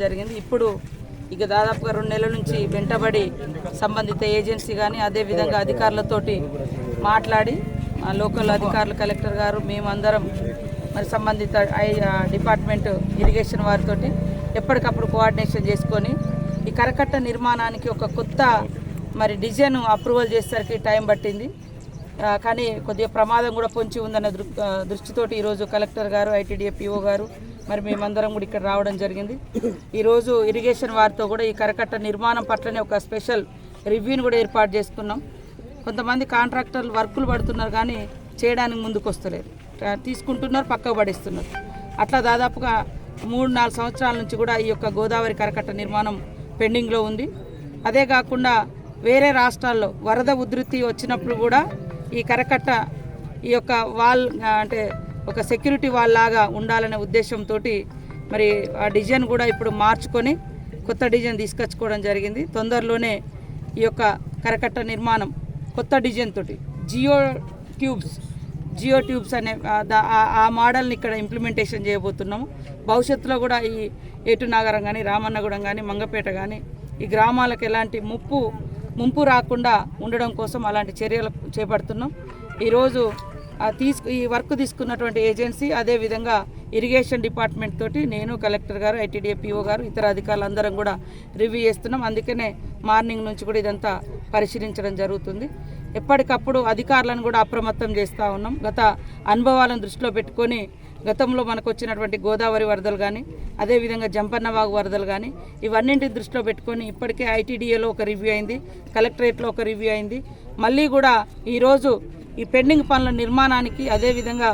జరిగింది. ఇప్పుడు ఇక దాదాపుగా 2 నెలల నుంచి వెంటబడి సంబంధిత ఏజెన్సీ కానీ అదేవిధంగా అధికారులతోటి మాట్లాడి లోకల్ అధికారులు కలెక్టర్ గారు మేమందరం మరి సంబంధిత డిపార్ట్మెంట్ ఇరిగేషన్ వారితోటి ఎప్పటికప్పుడు కోఆర్డినేషన్ చేసుకొని ఈ కరకట్ట నిర్మాణానికి ఒక కొత్త మరి డిజైన్ అప్రూవల్ చేసేసరికి టైం పట్టింది. కానీ కొద్దిగా ప్రమాదం కూడా పొంచి ఉందన్న దృష్టితోటి ఈరోజు కలెక్టర్ గారు ఐటీడీఏ పిఓ గారు మరి మేమందరం కూడా ఇక్కడ రావడం జరిగింది. ఈరోజు ఇరిగేషన్ వారితో కూడా ఈ కరకట్ట నిర్మాణం పట్లనే ఒక స్పెషల్ రివ్యూని కూడా ఏర్పాటు చేసుకున్నాం. కొంతమంది కాంట్రాక్టర్లు వర్కులు పడుతున్నారు కానీ చేయడానికి ముందుకు వస్తలేరు, తీసుకుంటున్నారు పక్కకు పడేస్తున్నారు. అట్లా దాదాపుగా 3-4 సంవత్సరాల నుంచి కూడా ఈ యొక్క గోదావరి కరకట్ట నిర్మాణం పెండింగ్లో ఉంది. అదే కాకుండా వేరే రాష్ట్రాల్లో వరద ఉధృతి వచ్చినప్పుడు కూడా ఈ కరకట్ట ఈ యొక్క వాల్ అంటే ఒక సెక్యూరిటీ వాల్ లాగా ఉండాలనే ఉద్దేశంతో మరి ఆ డిజైన్ కూడా ఇప్పుడు మార్చుకొని కొత్త డిజైన్ తీసుకొచ్చుకోవడం జరిగింది. తొందరలోనే ఈ యొక్క కరకట్ట నిర్మాణం కొత్త డిజైన్ తోటి జియో ట్యూబ్స్ అనే ఆ మోడల్ని ఇక్కడ ఇంప్లిమెంటేషన్ చేయబోతున్నాము. భవిష్యత్తులో కూడా ఈ ఏటునాగరం కానీ రామన్నగూడెం కానీ మంగపేట కానీ ఈ గ్రామాలకు ఎలాంటి ముంపు రాకుండా ఉండడం కోసం అలాంటి చర్యలు చేపడుతున్నాం. ఈరోజు ఈ వర్క్ తీసుకున్నటువంటి ఏజెన్సీ అదేవిధంగా ఇరిగేషన్ డిపార్ట్మెంట్ తోటి నేను కలెక్టర్ గారు ఐటీడీఏ పిఓ గారు ఇతర అధికారులందరం కూడా రివ్యూ చేస్తున్నాం. అందుకనే మార్నింగ్ నుంచి కూడా ఇదంతా పరిశీలించడం జరుగుతుంది. ఎప్పటికప్పుడు అధికారులను కూడా అప్రమత్తం చేస్తూ ఉన్నాం. గత అనుభవాలను దృష్టిలో పెట్టుకొని గతంలో మనకు వచ్చినటువంటి గోదావరి వరదలు కానీ అదేవిధంగా జంపన్నవాగు వరదలు కానీ ఇవన్నింటిని దృష్టిలో పెట్టుకొని ఇప్పటికే ఐటీడీఏలో ఒక రివ్యూ అయింది, కలెక్టరేట్లో ఒక రివ్యూ అయింది. మళ్ళీ కూడా ఈరోజు ఈ పెండింగ్ పనుల నిర్మాణానికి అదేవిధంగా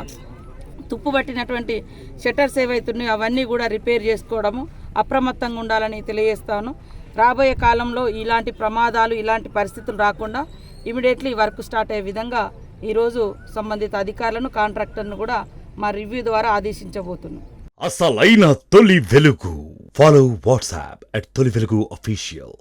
తుప్పుపట్టినటువంటి షట్టర్స్ ఏవైతున్నాయో అవన్నీ కూడా రిపేర్ చేసుకోవడము అప్రమత్తంగా ఉండాలని తెలియజేస్తాను. రాబోయే కాలంలో ఇలాంటి ప్రమాదాలు ఇలాంటి పరిస్థితులు రాకుండా ఇమీడియట్లీ వర్క్ స్టార్ట్ అయ్యే విధంగా ఈరోజు సంబంధిత అధికారులను కాంట్రాక్టర్ను కూడా మా రివ్యూ ద్వారా ఆదేశించబోతున్నాం. అసలైన తొలి వెలుగు. ఫాలో వాట్సాప్ @తొలి వెలుగు అఫీషియల్.